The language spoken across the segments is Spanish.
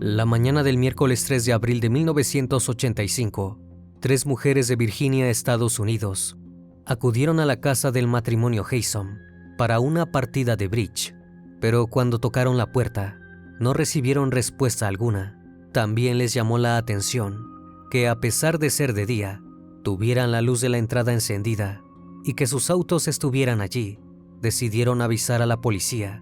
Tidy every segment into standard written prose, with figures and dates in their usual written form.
La mañana del miércoles 3 de abril de 1985, 3 mujeres de Virginia, Estados Unidos, acudieron a la casa del matrimonio Haysom para una partida de bridge, pero cuando tocaron la puerta, no recibieron respuesta alguna. También les llamó la atención que, a pesar de ser de día, tuvieran la luz de la entrada encendida y que sus autos estuvieran allí. Decidieron avisar a la policía.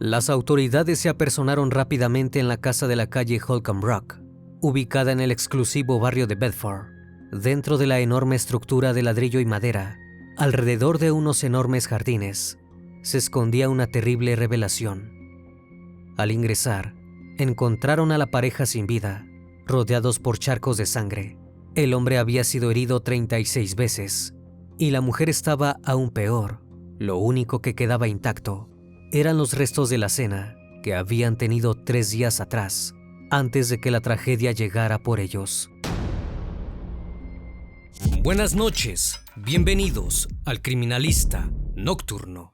Las autoridades se apersonaron rápidamente en la casa de la calle Holcomb Rock, ubicada en el exclusivo barrio de Bedford. Dentro de la enorme estructura de ladrillo y madera, alrededor de unos enormes jardines, se escondía una terrible revelación. Al ingresar, encontraron a la pareja sin vida, rodeados por charcos de sangre. El hombre había sido herido 36 veces, y la mujer estaba aún peor. Lo único que quedaba intacto eran los restos de la cena que habían tenido 3 días atrás, antes de que la tragedia llegara por ellos. Buenas noches, bienvenidos al Criminalista Nocturno.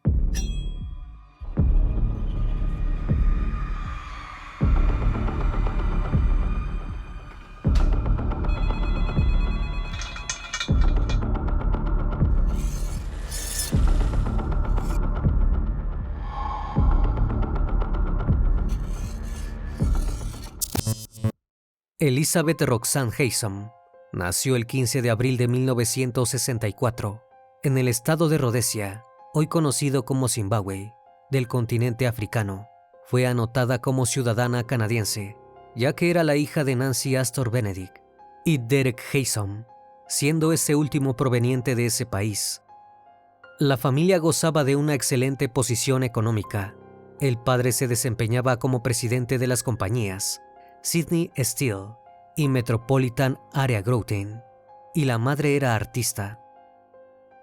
Elizabeth Roxanne Haysom nació el 15 de abril de 1964 en el estado de Rhodesia, hoy conocido como Zimbabue, del continente africano. Fue anotada como ciudadana canadiense, ya que era la hija de Nancy Astor Benedict y Derek Haysom, siendo ese último proveniente de ese país. La familia gozaba de una excelente posición económica. El padre se desempeñaba como presidente de las compañías Sydney Steel y Metropolitan Area Grouting, y la madre era artista.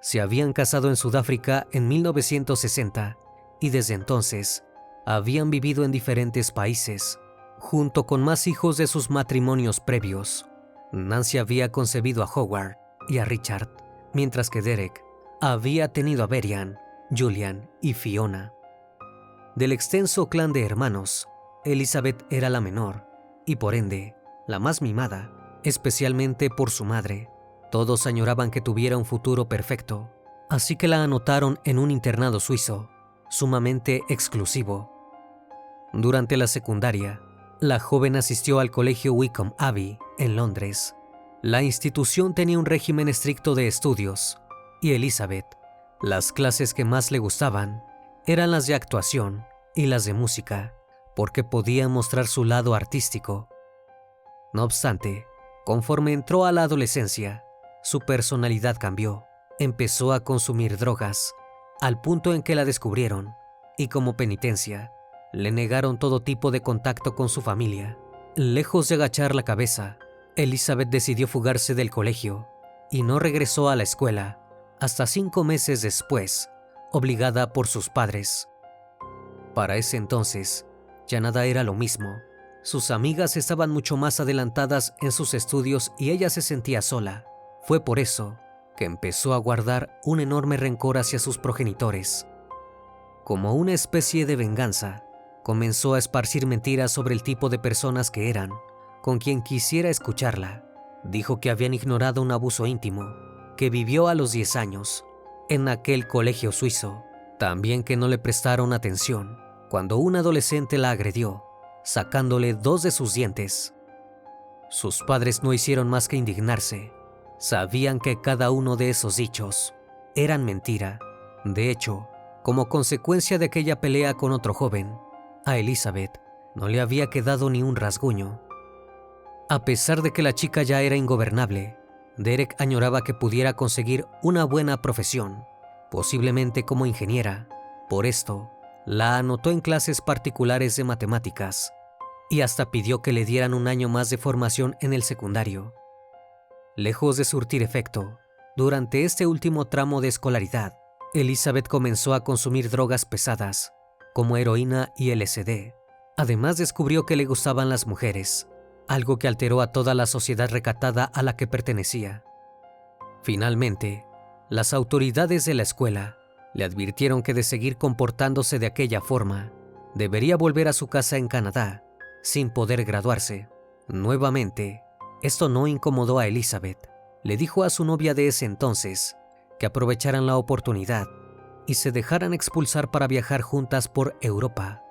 Se habían casado en Sudáfrica en 1960 y desde entonces habían vivido en diferentes países, junto con más hijos de sus matrimonios previos. Nancy había concebido a Howard y a Richard, mientras que Derek había tenido a Berian, Julian y Fiona. Del extenso clan de hermanos, Elizabeth era la menor, y por ende, la más mimada, especialmente por su madre. Todos añoraban que tuviera un futuro perfecto, así que la anotaron en un internado suizo, sumamente exclusivo. Durante la secundaria, la joven asistió al colegio Wycombe Abbey, en Londres. La institución tenía un régimen estricto de estudios, y Elizabeth, las clases que más le gustaban eran las de actuación y las de música, porque podía mostrar su lado artístico. No obstante, conforme entró a la adolescencia, su personalidad cambió. Empezó a consumir drogas, al punto en que la descubrieron, y como penitencia, le negaron todo tipo de contacto con su familia. Lejos de agachar la cabeza, Elizabeth decidió fugarse del colegio, y no regresó a la escuela hasta 5 meses después, obligada por sus padres. Para ese entonces, ya nada era lo mismo. Sus amigas estaban mucho más adelantadas en sus estudios y ella se sentía sola. Fue por eso que empezó a guardar un enorme rencor hacia sus progenitores. Como una especie de venganza, comenzó a esparcir mentiras sobre el tipo de personas que eran, con quien quisiera escucharla. Dijo que habían ignorado un abuso íntimo, que vivió a los 10 años, en aquel colegio suizo. También que no le prestaron atención cuando un adolescente la agredió, sacándole 2 de sus dientes. Sus padres no hicieron más que indignarse. Sabían que cada uno de esos dichos eran mentira. De hecho, como consecuencia de aquella pelea con otro joven, a Elizabeth no le había quedado ni un rasguño. A pesar de que la chica ya era ingobernable, Derek añoraba que pudiera conseguir una buena profesión, posiblemente como ingeniera. Por esto, la anotó en clases particulares de matemáticas y hasta pidió que le dieran un año más de formación en el secundario. Lejos de surtir efecto, durante este último tramo de escolaridad, Elizabeth comenzó a consumir drogas pesadas, como heroína y LSD. Además, descubrió que le gustaban las mujeres, algo que alteró a toda la sociedad recatada a la que pertenecía. Finalmente, las autoridades de la escuela le advirtieron que de seguir comportándose de aquella forma, debería volver a su casa en Canadá sin poder graduarse. Nuevamente, esto no incomodó a Elizabeth. Le dijo a su novia de ese entonces que aprovecharan la oportunidad y se dejaran expulsar para viajar juntas por Europa.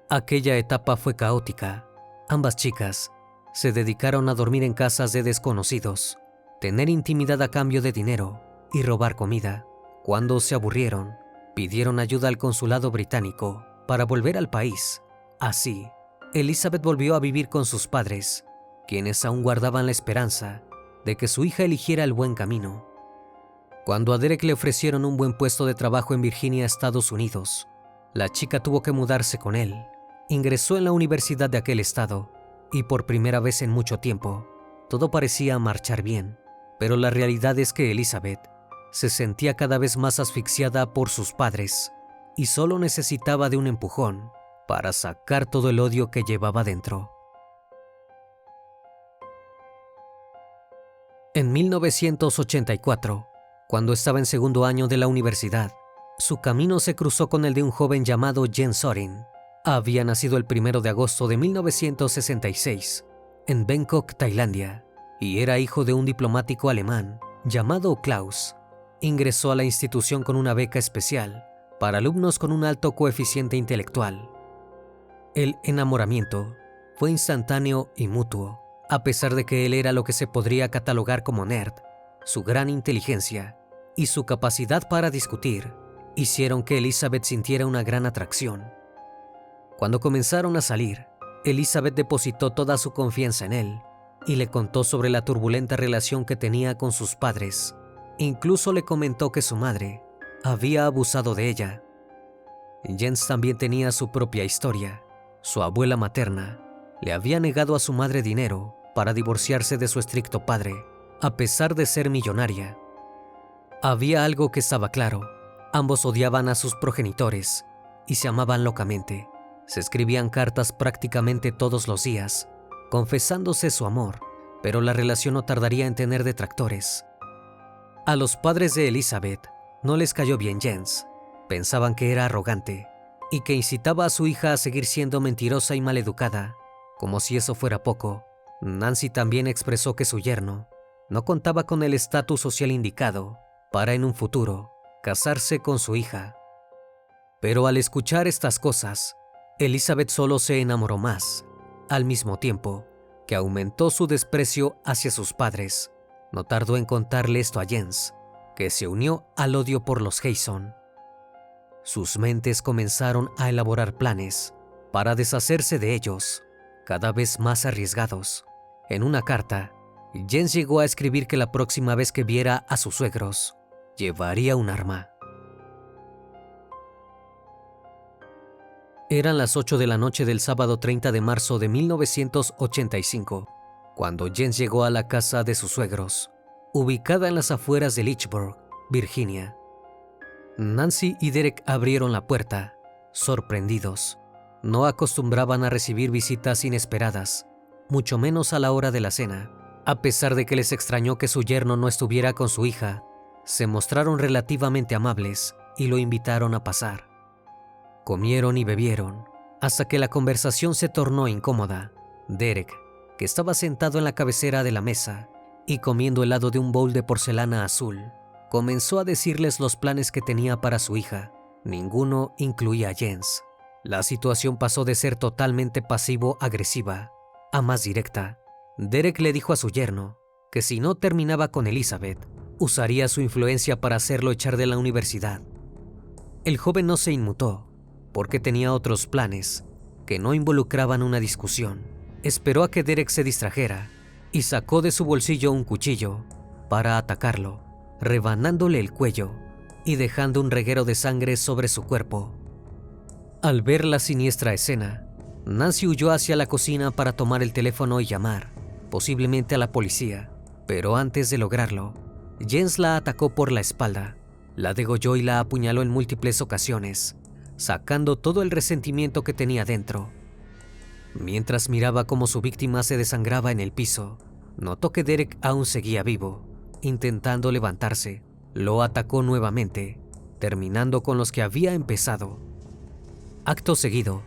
Aquella etapa fue caótica. Ambas chicas se dedicaron a dormir en casas de desconocidos, tener intimidad a cambio de dinero y robar comida. Cuando se aburrieron, pidieron ayuda al consulado británico para volver al país. Así, Elizabeth volvió a vivir con sus padres, quienes aún guardaban la esperanza de que su hija eligiera el buen camino. Cuando a Derek le ofrecieron un buen puesto de trabajo en Virginia, Estados Unidos, la chica tuvo que mudarse con él. Ingresó en la universidad de aquel estado y por primera vez en mucho tiempo, todo parecía marchar bien. Pero la realidad es que Elizabeth se sentía cada vez más asfixiada por sus padres y solo necesitaba de un empujón para sacar todo el odio que llevaba dentro. En 1984, cuando estaba en segundo año de la universidad, su camino se cruzó con el de un joven llamado Jens Sorin. Había nacido el 1 de agosto de 1966 en Bangkok, Tailandia, y era hijo de un diplomático alemán llamado Klaus. Ingresó a la institución con una beca especial para alumnos con un alto coeficiente intelectual. El enamoramiento fue instantáneo y mutuo. A pesar de que él era lo que se podría catalogar como nerd, su gran inteligencia y su capacidad para discutir hicieron que Elizabeth sintiera una gran atracción. Cuando comenzaron a salir, Elizabeth depositó toda su confianza en él y le contó sobre la turbulenta relación que tenía con sus padres. Incluso le comentó que su madre había abusado de ella. Jens también tenía su propia historia. Su abuela materna le había negado a su madre dinero para divorciarse de su estricto padre, a pesar de ser millonaria. Había algo que estaba claro: ambos odiaban a sus progenitores y se amaban locamente. Se escribían cartas prácticamente todos los días, confesándose su amor, pero la relación no tardaría en tener detractores. A los padres de Elizabeth no les cayó bien Jens. Pensaban que era arrogante y que incitaba a su hija a seguir siendo mentirosa y maleducada. Como si eso fuera poco, Nancy también expresó que su yerno no contaba con el estatus social indicado para en un futuro casarse con su hija. Pero al escuchar estas cosas, Elizabeth solo se enamoró más, al mismo tiempo que aumentó su desprecio hacia sus padres. No tardó en contarle esto a Jens, que se unió al odio por los Hayson. Sus mentes comenzaron a elaborar planes para deshacerse de ellos, cada vez más arriesgados. En una carta, Jens llegó a escribir que la próxima vez que viera a sus suegros, llevaría un arma. Eran las 8 de la noche del sábado 30 de marzo de 1985, cuando Jens llegó a la casa de sus suegros, ubicada en las afueras de Lynchburg, Virginia. Nancy y Derek abrieron la puerta, sorprendidos. No acostumbraban a recibir visitas inesperadas, mucho menos a la hora de la cena. A pesar de que les extrañó que su yerno no estuviera con su hija, se mostraron relativamente amables y lo invitaron a pasar. Comieron y bebieron, hasta que la conversación se tornó incómoda. Derek, que estaba sentado en la cabecera de la mesa y comiendo helado de un bowl de porcelana azul, comenzó a decirles los planes que tenía para su hija. Ninguno incluía a Jens. La situación pasó de ser totalmente pasivo-agresiva a más directa. Derek le dijo a su yerno que si no terminaba con Elizabeth, usaría su influencia para hacerlo echar de la universidad. El joven no se inmutó, porque tenía otros planes que no involucraban una discusión. Esperó a que Derek se distrajera y sacó de su bolsillo un cuchillo para atacarlo, rebanándole el cuello y dejando un reguero de sangre sobre su cuerpo. Al ver la siniestra escena, Nancy huyó hacia la cocina para tomar el teléfono y llamar, posiblemente a la policía, pero antes de lograrlo, Jens la atacó por la espalda, la degolló y la apuñaló en múltiples ocasiones, sacando todo el resentimiento que tenía dentro. Mientras miraba cómo su víctima se desangraba en el piso, notó que Derek aún seguía vivo. Intentando levantarse, lo atacó nuevamente, terminando con los que había empezado. Acto seguido,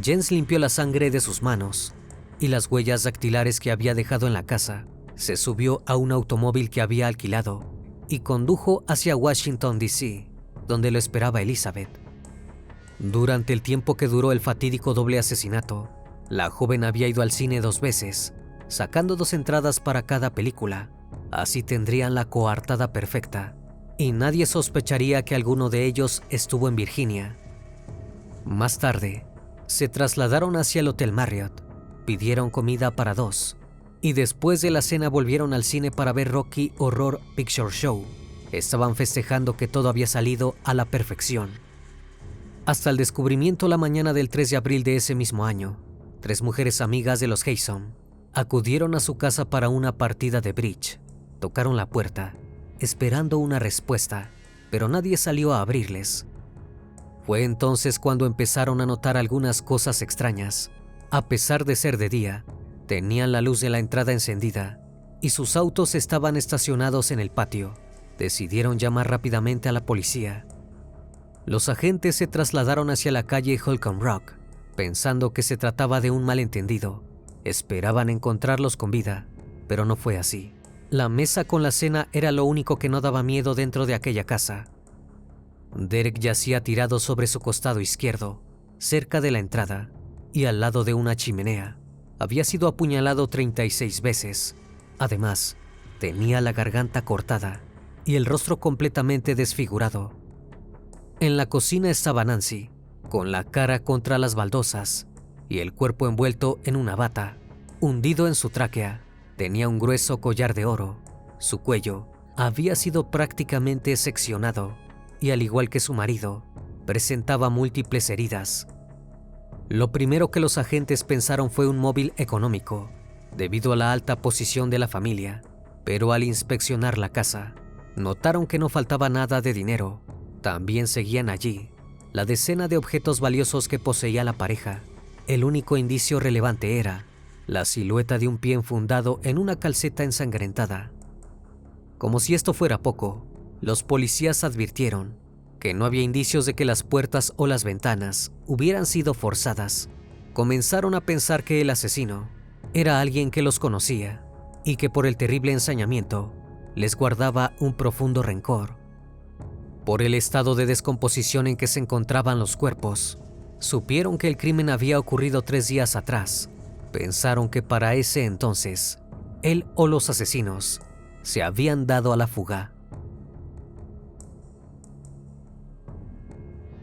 Jens limpió la sangre de sus manos y las huellas dactilares que había dejado en la casa. Se subió a un automóvil que había alquilado y condujo hacia Washington, D.C., donde lo esperaba Elizabeth. Durante el tiempo que duró el fatídico doble asesinato, la joven había ido al cine 2 veces, sacando 2 entradas para cada película. Así tendrían la coartada perfecta, y nadie sospecharía que alguno de ellos estuvo en Virginia. Más tarde, se trasladaron hacia el Hotel Marriott, pidieron comida para 2, y después de la cena volvieron al cine para ver Rocky Horror Picture Show. Estaban festejando que todo había salido a la perfección. Hasta el descubrimiento la mañana del 3 de abril de ese mismo año, 3 mujeres amigas de los Haysom acudieron a su casa para una partida de bridge. Tocaron la puerta, esperando una respuesta, pero nadie salió a abrirles. Fue entonces cuando empezaron a notar algunas cosas extrañas. A pesar de ser de día, tenían la luz de la entrada encendida y sus autos estaban estacionados en el patio. Decidieron llamar rápidamente a la policía. Los agentes se trasladaron hacia la calle Holcomb Rock, pensando que se trataba de un malentendido. Esperaban encontrarlos con vida, pero no fue así. La mesa con la cena era lo único que no daba miedo dentro de aquella casa. Derek yacía tirado sobre su costado izquierdo, cerca de la entrada y al lado de una chimenea. Había sido apuñalado 36 veces. Además, tenía la garganta cortada y el rostro completamente desfigurado. En la cocina estaba Nancy, con la cara contra las baldosas y el cuerpo envuelto en una bata, hundido en su tráquea. Tenía un grueso collar de oro. Su cuello había sido prácticamente seccionado y, al igual que su marido, presentaba múltiples heridas. Lo primero que los agentes pensaron fue un móvil económico, debido a la alta posición de la familia, pero al inspeccionar la casa, notaron que no faltaba nada de dinero. También seguían allí la decena de objetos valiosos que poseía la pareja. El único indicio relevante era la silueta de un pie enfundado en una calceta ensangrentada. Como si esto fuera poco, los policías advirtieron que no había indicios de que las puertas o las ventanas hubieran sido forzadas. Comenzaron a pensar que el asesino era alguien que los conocía y que por el terrible ensañamiento les guardaba un profundo rencor. Por el estado de descomposición en que se encontraban los cuerpos, supieron que el crimen había ocurrido 3 días atrás. Pensaron que para ese entonces, él o los asesinos se habían dado a la fuga.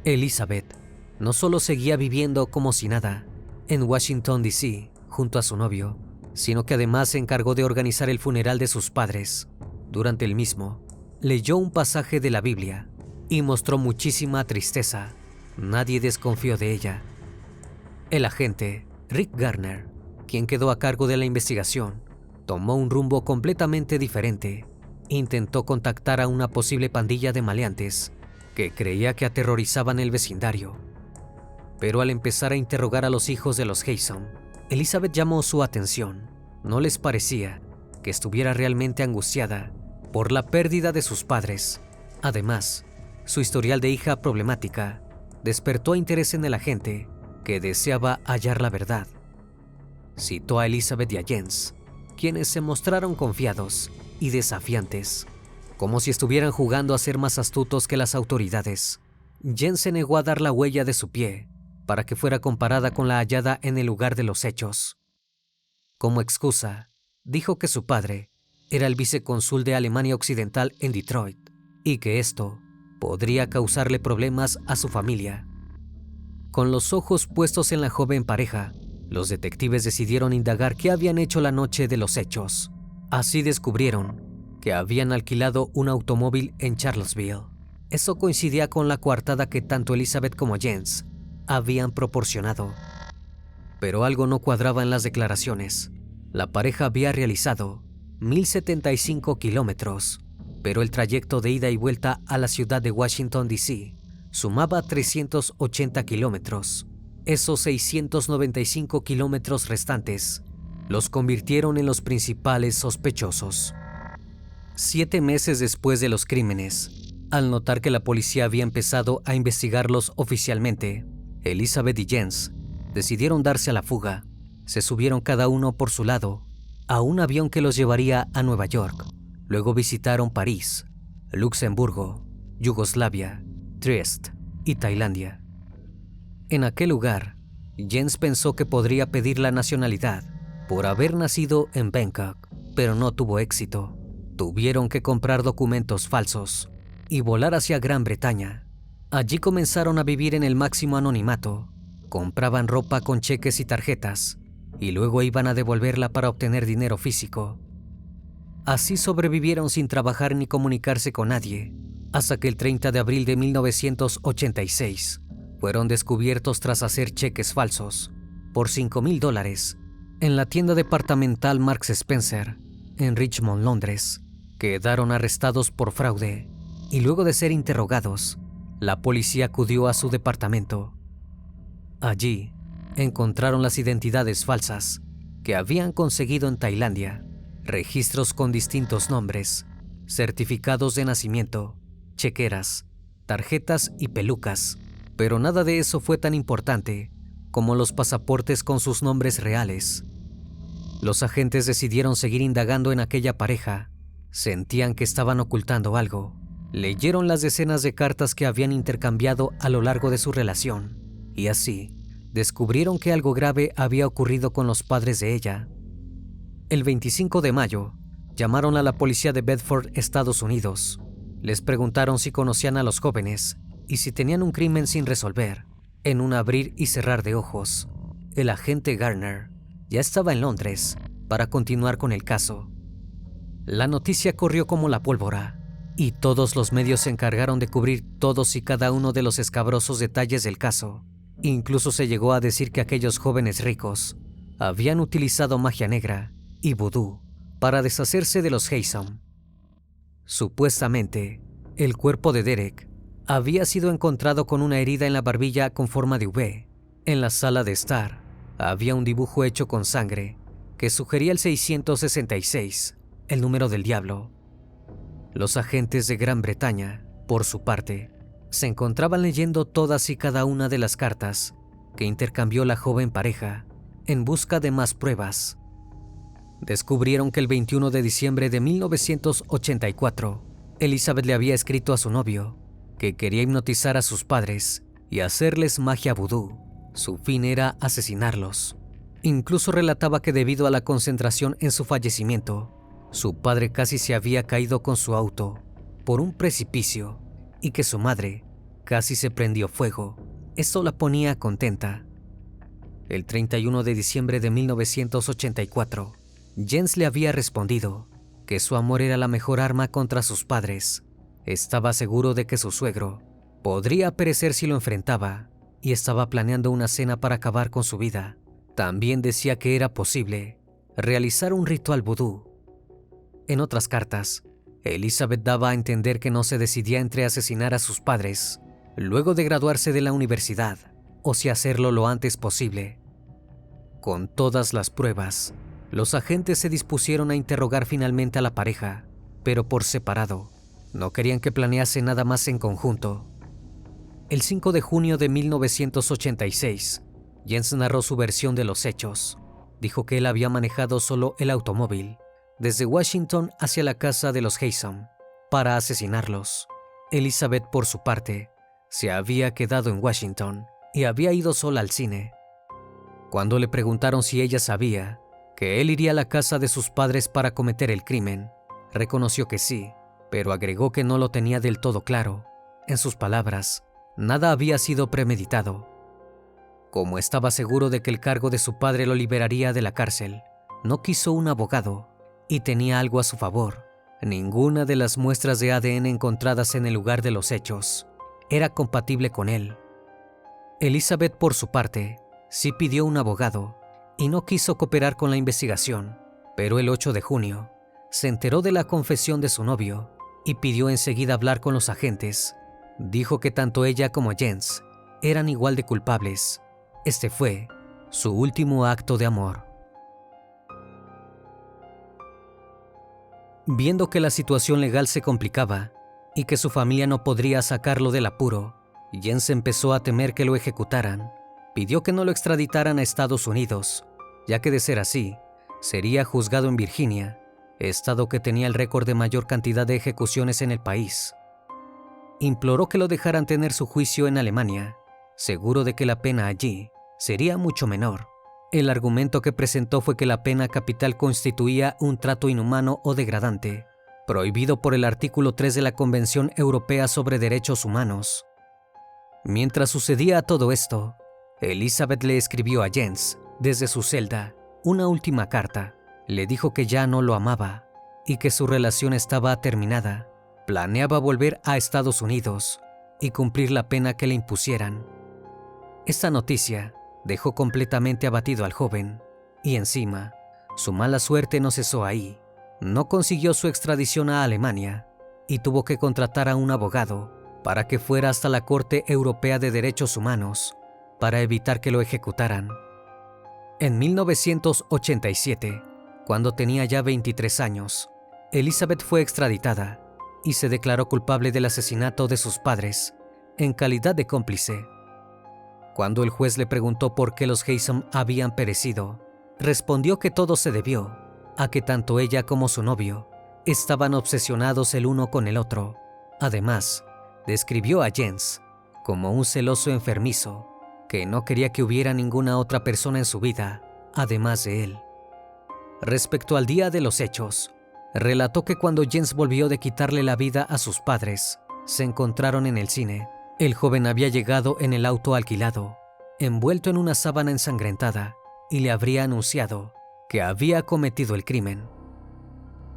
Elizabeth no solo seguía viviendo como si nada en Washington, D.C., junto a su novio, sino que además se encargó de organizar el funeral de sus padres. Durante el mismo, leyó un pasaje de la Biblia y mostró muchísima tristeza. Nadie desconfió de ella. El agente, Rick Garner, quien quedó a cargo de la investigación, tomó un rumbo completamente diferente. Intentó contactar a una posible pandilla de maleantes que creía que aterrorizaban el vecindario. Pero al empezar a interrogar a los hijos de los Haysom, Elizabeth llamó su atención. No les parecía que estuviera realmente angustiada por la pérdida de sus padres. Además, su historial de hija problemática despertó interés en el agente, que deseaba hallar la verdad. Citó a Elizabeth y a Jens, quienes se mostraron confiados y desafiantes, como si estuvieran jugando a ser más astutos que las autoridades. Jens se negó a dar la huella de su pie para que fuera comparada con la hallada en el lugar de los hechos. Como excusa, dijo que su padre era el vicecónsul de Alemania Occidental en Detroit y que esto podría causarle problemas a su familia. Con los ojos puestos en la joven pareja, los detectives decidieron indagar qué habían hecho la noche de los hechos. Así descubrieron que habían alquilado un automóvil en Charlottesville. Eso coincidía con la coartada que tanto Elizabeth como Jens habían proporcionado. Pero algo no cuadraba en las declaraciones. La pareja había realizado 1.075 kilómetros, pero el trayecto de ida y vuelta a la ciudad de Washington, D.C. sumaba 380 kilómetros. Esos 695 kilómetros restantes los convirtieron en los principales sospechosos. 7 meses después de los crímenes, al notar que la policía había empezado a investigarlos oficialmente, Elizabeth y Jens decidieron darse a la fuga. Se subieron cada uno por su lado a un avión que los llevaría a Nueva York. Luego visitaron París, Luxemburgo, Yugoslavia, Trieste y Tailandia. En aquel lugar, Jens pensó que podría pedir la nacionalidad por haber nacido en Bangkok, pero no tuvo éxito. Tuvieron que comprar documentos falsos y volar hacia Gran Bretaña. Allí comenzaron a vivir en el máximo anonimato. Compraban ropa con cheques y tarjetas y luego iban a devolverla para obtener dinero físico. Así sobrevivieron sin trabajar ni comunicarse con nadie, hasta que el 30 de abril de 1986 fueron descubiertos tras hacer cheques falsos por $5,000 en la tienda departamental Marks Spencer en Richmond, Londres. Quedaron arrestados por fraude y luego de ser interrogados, la policía acudió a su departamento. Allí encontraron las identidades falsas que habían conseguido en Tailandia, registros con distintos nombres, certificados de nacimiento, chequeras, tarjetas y pelucas, pero nada de eso fue tan importante como los pasaportes con sus nombres reales. Los agentes decidieron seguir indagando en aquella pareja. Sentían que estaban ocultando algo. Leyeron las decenas de cartas que habían intercambiado a lo largo de su relación, y así descubrieron que algo grave había ocurrido con los padres de ella. El 25 de mayo, llamaron a la policía de Bedford, Estados Unidos. Les preguntaron si conocían a los jóvenes y si tenían un crimen sin resolver. En un abrir y cerrar de ojos, el agente Garner ya estaba en Londres para continuar con el caso. La noticia corrió como la pólvora y todos los medios se encargaron de cubrir todos y cada uno de los escabrosos detalles del caso. Incluso se llegó a decir que aquellos jóvenes ricos habían utilizado magia negra y vudú para deshacerse de los Haysom. Supuestamente, el cuerpo de Derek había sido encontrado con una herida en la barbilla con forma de V. En la sala de estar había un dibujo hecho con sangre que sugería el 666, el número del diablo. Los agentes de Gran Bretaña, por su parte, se encontraban leyendo todas y cada una de las cartas que intercambió la joven pareja en busca de más pruebas. Descubrieron que el 21 de diciembre de 1984, Elizabeth le había escrito a su novio que quería hipnotizar a sus padres y hacerles magia vudú. Su fin era asesinarlos. Incluso relataba que debido a la concentración en su fallecimiento, su padre casi se había caído con su auto por un precipicio y que su madre casi se prendió fuego. Esto la ponía contenta. El 31 de diciembre de 1984, Jens le había respondido que su amor era la mejor arma contra sus padres. Estaba seguro de que su suegro podría perecer si lo enfrentaba y estaba planeando una cena para acabar con su vida. También decía que era posible realizar un ritual vudú. En otras cartas, Elizabeth daba a entender que no se decidía entre asesinar a sus padres luego de graduarse de la universidad o si hacerlo lo antes posible. Con todas las pruebas, los agentes se dispusieron a interrogar finalmente a la pareja, pero por separado. No querían que planease nada más en conjunto. El 5 de junio de 1986, Jens narró su versión de los hechos. Dijo que él había manejado solo el automóvil desde Washington hacia la casa de los Haysom para asesinarlos. Elizabeth, por su parte, se había quedado en Washington y había ido sola al cine. Cuando le preguntaron si ella sabía que él iría a la casa de sus padres para cometer el crimen, reconoció que sí, pero agregó que no lo tenía del todo claro. En sus palabras, nada había sido premeditado. Como estaba seguro de que el cargo de su padre lo liberaría de la cárcel, no quiso un abogado y tenía algo a su favor. Ninguna de las muestras de ADN encontradas en el lugar de los hechos era compatible con él. Elizabeth, por su parte, sí pidió un abogado y no quiso cooperar con la investigación, pero el 8 de junio se enteró de la confesión de su novio y pidió enseguida hablar con los agentes. Dijo que tanto ella como Jens eran igual de culpables. Este fue su último acto de amor. Viendo que la situación legal se complicaba y que su familia no podría sacarlo del apuro, Jens empezó a temer que lo ejecutaran. pidió que no lo extraditaran a Estados Unidos, ya que de ser así, sería juzgado en Virginia, estado que tenía el récord de mayor cantidad de ejecuciones en el país. Imploró que lo dejaran tener su juicio en Alemania, seguro de que la pena allí sería mucho menor. El argumento que presentó fue que la pena capital constituía un trato inhumano o degradante, prohibido por el artículo 3 de la Convención Europea sobre Derechos Humanos. Mientras sucedía todo esto, Elizabeth le escribió a Jens, desde su celda, una última carta. Le dijo que ya no lo amaba y que su relación estaba terminada. Planeaba volver a Estados Unidos y cumplir la pena que le impusieran. Esta noticia dejó completamente abatido al joven, y encima, su mala suerte no cesó ahí. No consiguió su extradición a Alemania y tuvo que contratar a un abogado para que fuera hasta la Corte Europea de Derechos Humanos para evitar que lo ejecutaran. En 1987, cuando tenía ya 23 años, Elizabeth fue extraditada y se declaró culpable del asesinato de sus padres, en calidad de cómplice. Cuando el juez le preguntó por qué los Haysom habían perecido, respondió que todo se debió a que tanto ella como su novio estaban obsesionados el uno con el otro. Además, describió a Jens como un celoso enfermizo que no quería que hubiera ninguna otra persona en su vida, además de él. Respecto al día de los hechos, relató que cuando Jens volvió de quitarle la vida a sus padres, se encontraron en el cine. El joven había llegado en el auto alquilado, envuelto en una sábana ensangrentada, y le habría anunciado que había cometido el crimen.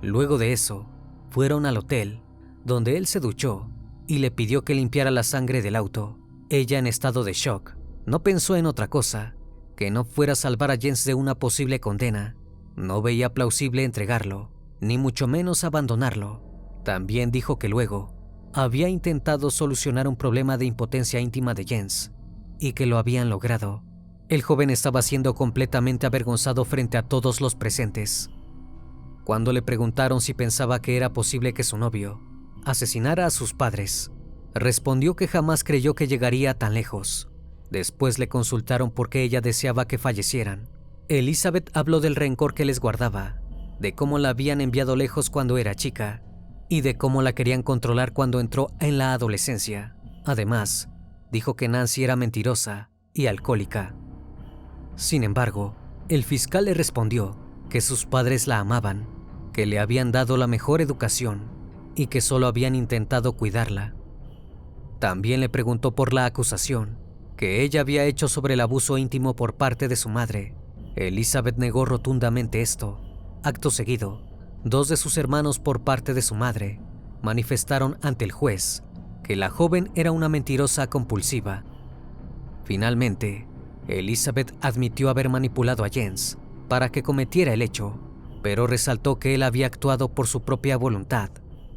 Luego de eso, fueron al hotel, donde él se duchó y le pidió que limpiara la sangre del auto. Ella, en estado de shock, no pensó en otra cosa que no fuera salvar a Jens de una posible condena. No veía plausible entregarlo, ni mucho menos abandonarlo. También dijo que luego había intentado solucionar un problema de impotencia íntima de Jens y que lo habían logrado. El joven estaba siendo completamente avergonzado frente a todos los presentes. Cuando le preguntaron si pensaba que era posible que su novio asesinara a sus padres, respondió que jamás creyó que llegaría tan lejos. Después le consultaron por qué ella deseaba que fallecieran. Elizabeth habló del rencor que les guardaba, de cómo la habían enviado lejos cuando era chica y de cómo la querían controlar cuando entró en la adolescencia. Además, dijo que Nancy era mentirosa y alcohólica. Sin embargo, el fiscal le respondió que sus padres la amaban, que le habían dado la mejor educación y que solo habían intentado cuidarla. También le preguntó por la acusación que ella había hecho sobre el abuso íntimo por parte de su madre. Elizabeth negó rotundamente esto. Acto seguido, 2 de sus hermanos por parte de su madre manifestaron ante el juez que la joven era una mentirosa compulsiva. Finalmente, Elizabeth admitió haber manipulado a Jens para que cometiera el hecho, pero resaltó que él había actuado por su propia voluntad.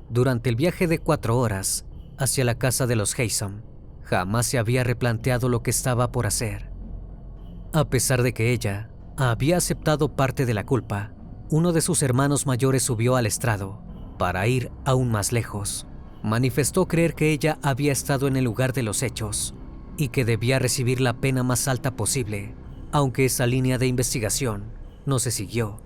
Durante el viaje de 4 horas hacia la casa de los Haysom, jamás se había replanteado lo que estaba por hacer. A pesar de que ella había aceptado parte de la culpa, uno de sus hermanos mayores subió al estrado para ir aún más lejos. Manifestó creer que ella había estado en el lugar de los hechos y que debía recibir la pena más alta posible, aunque esa línea de investigación no se siguió.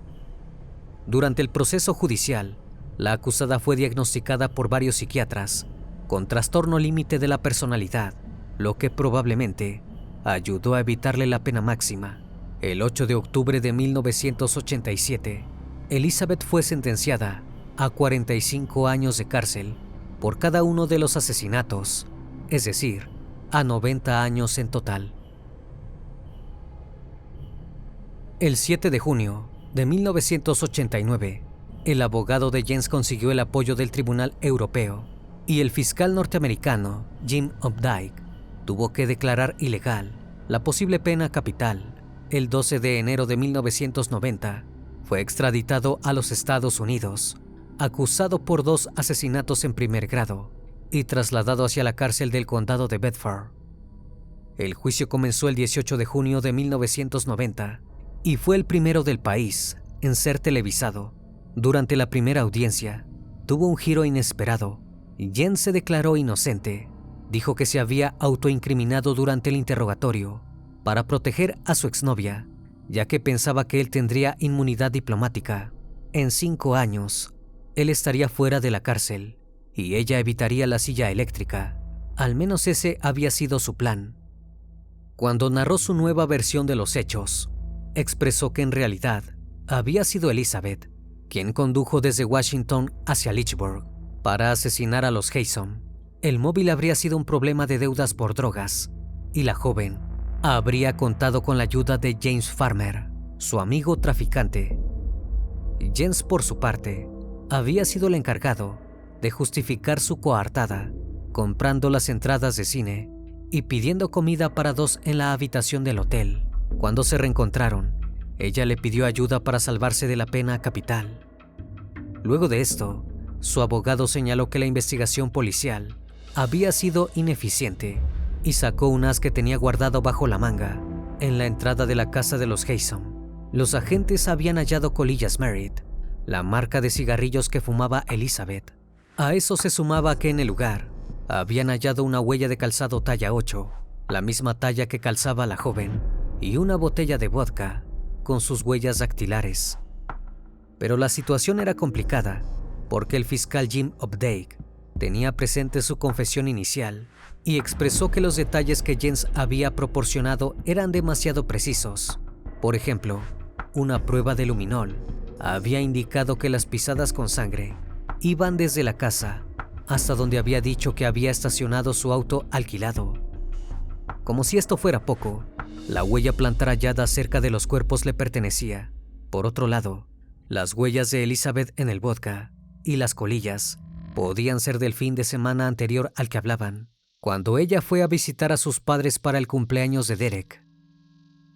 Durante el proceso judicial, la acusada fue diagnosticada por varios psiquiatras con trastorno límite de la personalidad, lo que probablemente ayudó a evitarle la pena máxima. El 8 de octubre de 1987, Elizabeth fue sentenciada a 45 años de cárcel por cada uno de los asesinatos, es decir, a 90 años en total. El 7 de junio de 1989, el abogado de Jens consiguió el apoyo del Tribunal Europeo y el fiscal norteamericano Jim Updike tuvo que declarar ilegal la posible pena capital. El 12 de enero de 1990 fue extraditado a los Estados Unidos, acusado por 2 asesinatos en primer grado y trasladado hacia la cárcel del condado de Bedford. El juicio comenzó el 18 de junio de 1990 y fue el primero del país en ser televisado. Durante la primera audiencia, tuvo un giro inesperado. Jens se declaró inocente. Dijo que se había autoincriminado durante el interrogatorio para proteger a su exnovia, ya que pensaba que él tendría inmunidad diplomática. En 5 años, él estaría fuera de la cárcel y ella evitaría la silla eléctrica. Al menos ese había sido su plan. Cuando narró su nueva versión de los hechos, expresó que en realidad había sido Elizabeth quien condujo desde Washington hacia Lynchburg para asesinar a los Haysom. El móvil habría sido un problema de deudas por drogas y la joven habría contado con la ayuda de James Farmer, su amigo traficante. Jens, por su parte, había sido el encargado de justificar su coartada, comprando las entradas de cine y pidiendo comida para 2 en la habitación del hotel. Cuando se reencontraron, ella le pidió ayuda para salvarse de la pena capital. Luego de esto, su abogado señaló que la investigación policial había sido ineficiente y sacó un as que tenía guardado bajo la manga en la entrada de la casa de los Haysom. Los agentes habían hallado colillas Merit, la marca de cigarrillos que fumaba Elizabeth. A eso se sumaba que en el lugar habían hallado una huella de calzado talla 8, la misma talla que calzaba la joven, y una botella de vodka con sus huellas dactilares. Pero la situación era complicada porque el fiscal Jim Updike tenía presente su confesión inicial y expresó que los detalles que Jens había proporcionado eran demasiado precisos. Por ejemplo, una prueba de luminol había indicado que las pisadas con sangre iban desde la casa hasta donde había dicho que había estacionado su auto alquilado. Como si esto fuera poco, la huella plantar hallada cerca de los cuerpos le pertenecía. Por otro lado, las huellas de Elizabeth en el vodka y las colillas podían ser del fin de semana anterior al que hablaban, cuando ella fue a visitar a sus padres para el cumpleaños de Derek.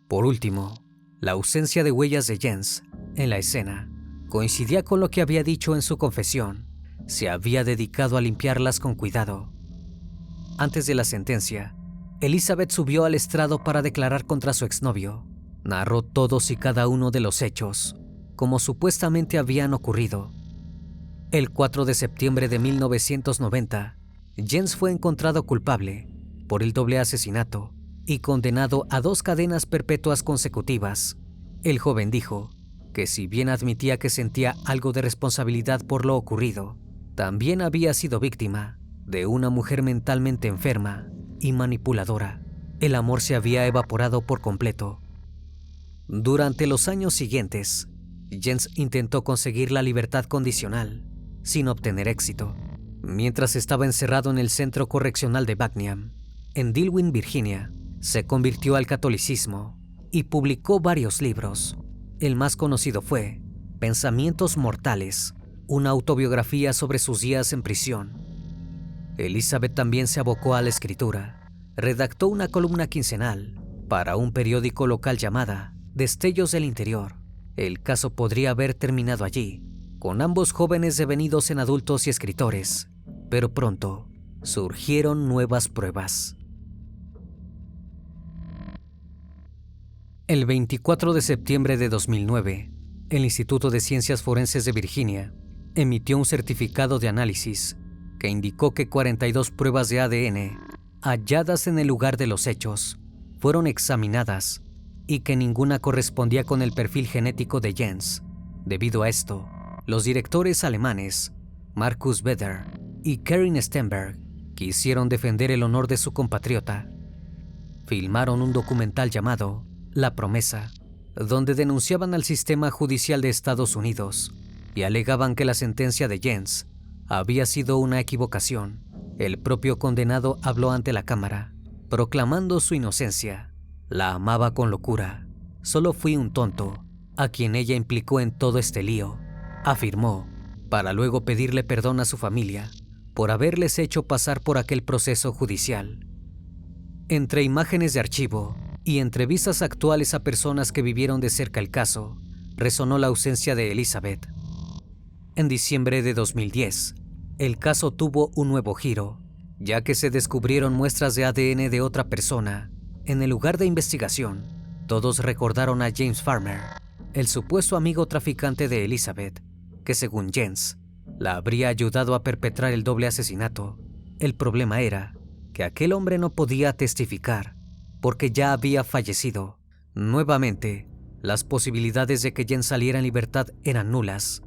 Por último, la ausencia de huellas de Jens en la escena coincidía con lo que había dicho en su confesión. Se había dedicado a limpiarlas con cuidado. Antes de la sentencia, Elizabeth subió al estrado para declarar contra su exnovio. Narró todos y cada uno de los hechos, como supuestamente habían ocurrido. El 4 de septiembre de 1990, Jens fue encontrado culpable por el doble asesinato y condenado a 2 cadenas perpetuas consecutivas. El joven dijo que si bien admitía que sentía algo de responsabilidad por lo ocurrido, también había sido víctima de una mujer mentalmente enferma y manipuladora. El amor se había evaporado por completo. Durante los años siguientes, Jens intentó conseguir la libertad condicional, sin obtener éxito. Mientras estaba encerrado en el Centro Correccional de Bucknam, en Dillwyn, Virginia, se convirtió al catolicismo y publicó varios libros. El más conocido fue Pensamientos Mortales, una autobiografía sobre sus días en prisión. Elizabeth también se abocó a la escritura. Redactó una columna quincenal para un periódico local llamada Destellos del Interior. El caso podría haber terminado allí, con ambos jóvenes devenidos en adultos y escritores, pero pronto surgieron nuevas pruebas. El 24 de septiembre de 2009, el Instituto de Ciencias Forenses de Virginia emitió un certificado de análisis que indicó que 42 pruebas de ADN halladas en el lugar de los hechos fueron examinadas y que ninguna correspondía con el perfil genético de Jens. Debido a esto, los directores alemanes Markus Beder y Karin Stenberg quisieron defender el honor de su compatriota. Filmaron un documental llamado La Promesa, donde denunciaban al sistema judicial de Estados Unidos y alegaban que la sentencia de Jens había sido una equivocación. El propio condenado habló ante la cámara, proclamando su inocencia. La amaba con locura. Solo fui un tonto, a quien ella implicó en todo este lío, afirmó, para luego pedirle perdón a su familia por haberles hecho pasar por aquel proceso judicial. Entre imágenes de archivo y entrevistas actuales a personas que vivieron de cerca el caso, resonó la ausencia de Elizabeth. En diciembre de 2010, el caso tuvo un nuevo giro, ya que se descubrieron muestras de ADN de otra persona. En el lugar de investigación, todos recordaron a James Farmer, el supuesto amigo traficante de Elizabeth, que según Jens, la habría ayudado a perpetrar el doble asesinato. El problema era que aquel hombre no podía testificar. porque ya había fallecido. Nuevamente, las posibilidades de que Jens saliera en libertad eran nulas.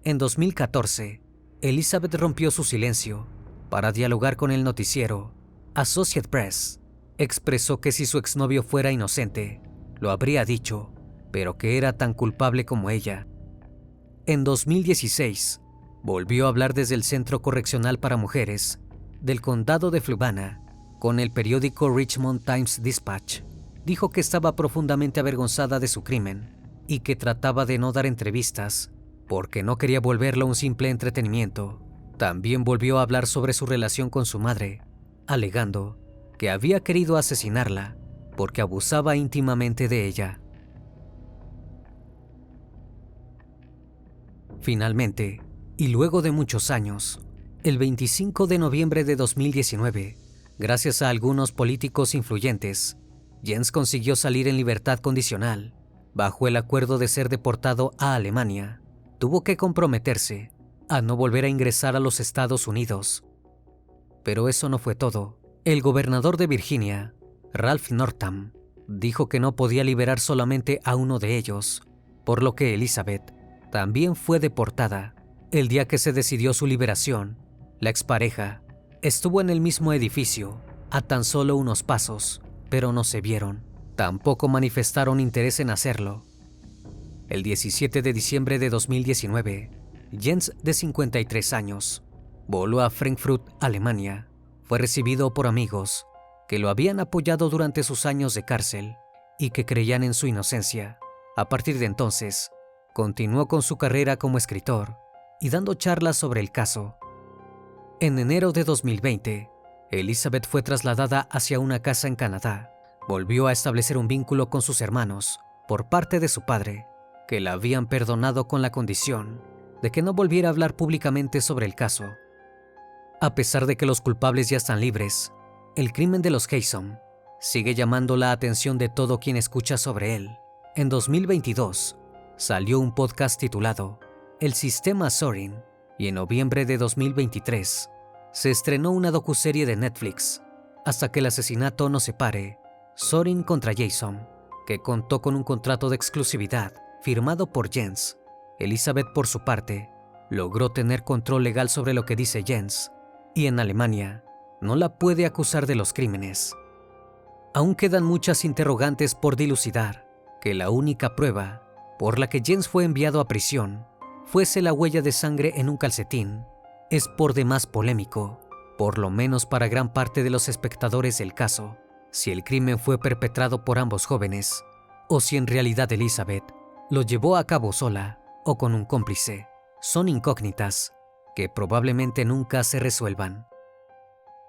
En 2014, Elizabeth rompió su silencio para dialogar con el noticiero Associated Press. Expresó que si su exnovio fuera inocente, lo habría dicho, pero que era tan culpable como ella. En 2016, volvió a hablar desde el Centro Correccional para Mujeres del Condado de Fluvanna con el periódico Richmond Times-Dispatch. Dijo que estaba profundamente avergonzada de su crimen y que trataba de no dar entrevistas porque no quería volverlo un simple entretenimiento. También volvió a hablar sobre su relación con su madre, alegando que había querido asesinarla porque abusaba íntimamente de ella. Finalmente, y luego de muchos años, el 25 de noviembre de 2019, gracias a algunos políticos influyentes, Jens consiguió salir en libertad condicional. Bajo el acuerdo de ser deportado a Alemania, tuvo que comprometerse a no volver a ingresar a los Estados Unidos. Pero eso no fue todo. El gobernador de Virginia, Ralph Northam, dijo que no podía liberar solamente a uno de ellos, por lo que Elizabeth también fue deportada. El día que se decidió su liberación, la expareja estuvo en el mismo edificio, a tan solo unos pasos, pero no se vieron. Tampoco manifestaron interés en hacerlo. El 17 de diciembre de 2019, Jens, de 53 años, voló a Frankfurt, Alemania. Fue recibido por amigos que lo habían apoyado durante sus años de cárcel y que creían en su inocencia. A partir de entonces, continuó con su carrera como escritor y dando charlas sobre el caso. En enero de 2020, Elizabeth fue trasladada hacia una casa en Canadá. Volvió a establecer un vínculo con sus hermanos por parte de su padre, que la habían perdonado con la condición de que no volviera a hablar públicamente sobre el caso. A pesar de que los culpables ya están libres, el crimen de los Haysom sigue llamando la atención de todo quien escucha sobre él. En 2022, salió un podcast titulado El Sistema Zorin, y en noviembre de 2023 se estrenó una docuserie de Netflix, Hasta que el asesinato nos separe, Zorin contra Jason, que contó con un contrato de exclusividad firmado por Jens. Elizabeth, por su parte, logró tener control legal sobre lo que dice Jens, y en Alemania no la puede acusar de los crímenes. Aún quedan muchas interrogantes por dilucidar, que la única prueba por la que Jens fue enviado a prisión fuese la huella de sangre en un calcetín es por demás polémico, por lo menos para gran parte de los espectadores del caso. Si el crimen fue perpetrado por ambos jóvenes, o si en realidad Elizabeth lo llevó a cabo sola o con un cómplice, son incógnitas que probablemente nunca se resuelvan.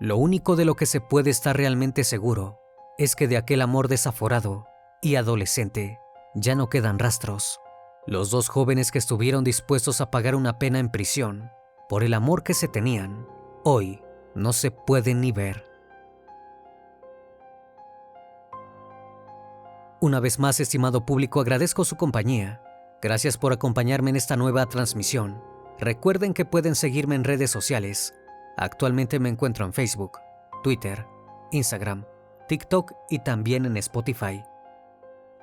Lo único de lo que se puede estar realmente seguro es que de aquel amor desaforado y adolescente ya no quedan rastros. Los dos jóvenes que estuvieron dispuestos a pagar una pena en prisión por el amor que se tenían, hoy no se pueden ni ver. Una vez más, estimado público, agradezco su compañía. Gracias por acompañarme en esta nueva transmisión. Recuerden que pueden seguirme en redes sociales. Actualmente me encuentro en Facebook, Twitter, Instagram, TikTok y también en Spotify.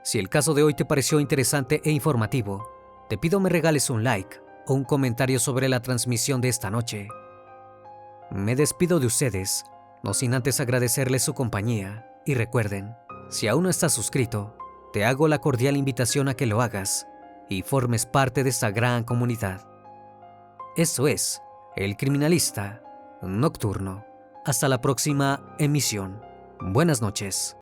Si el caso de hoy te pareció interesante e informativo, te pido me regales un like o un comentario sobre la transmisión de esta noche. Me despido de ustedes, no sin antes agradecerles su compañía, y recuerden, si aún no estás suscrito, te hago la cordial invitación a que lo hagas y formes parte de esta gran comunidad. Esto es El Criminalista Nocturno. Hasta la próxima emisión. Buenas noches.